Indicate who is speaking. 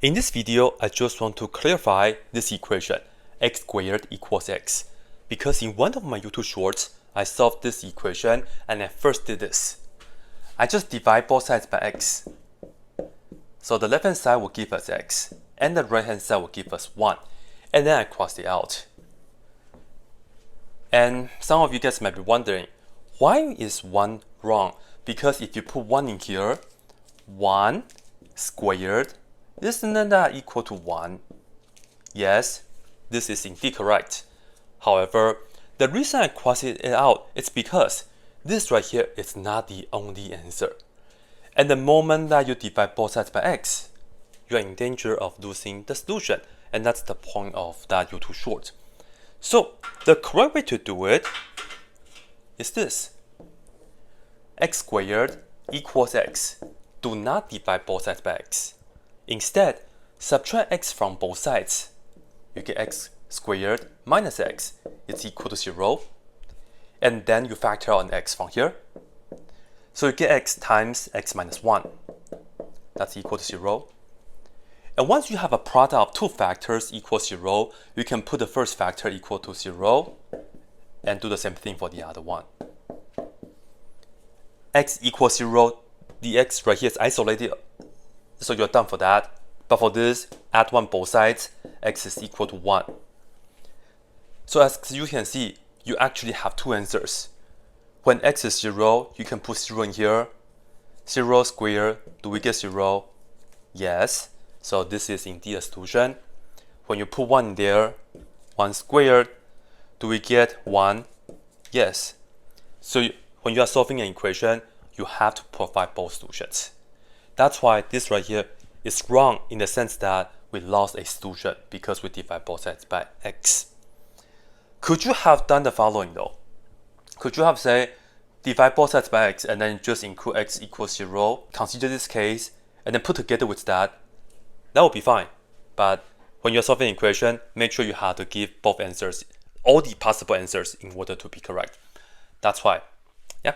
Speaker 1: In this video, I just want to clarify this equation, x squared equals x. Because in one of my YouTube shorts, I solved this equation and I first did this. I just divide both sides by x. So the left hand side will give us x, and the right hand side will give us 1. And then I cross it out. And some of you guys might be wondering, why is 1 wrong? Because if you put 1 in here, 1 squared, isn't that equal to 1? Yes, this is indeed correct. However, the reason I cross it out is because this right here is not the only answer. And the moment that you divide both sides by x, you are in danger of losing the solution. And that's the point of that YouTube short. So the correct way to do it is this. X squared equals x. Do not divide both sides by x. Instead, subtract x from both sides. You get x squared minus x is equal to 0. And then you factor out an x from here. So you get x times x minus 1. That's equal to 0. And once you have a product of two factors equals 0, you can put the first factor equal to 0 and do the same thing for the other one. X equals 0, the x right here is isolated, so you're done for that. But for this, add 1 both sides, x is equal to 1. So as you can see, you actually have two answers. When x is 0, you can put 0 in here. 0 squared, do we get 0? Yes. So this is indeed a solution. When you put 1 in there, 1 squared, do we get 1? Yes. So when you are solving an equation, you have to provide both solutions. That's why this right here is wrong in the sense that we lost a solution because we divide both sides by x. Could you have done the following though? Could you have said, divide both sides by x and then just include x equals 0, consider this case, and then put together with that? That would be fine. But when you're solving an equation, make sure you have to give both answers, all the possible answers in order to be correct. That's why. Yeah.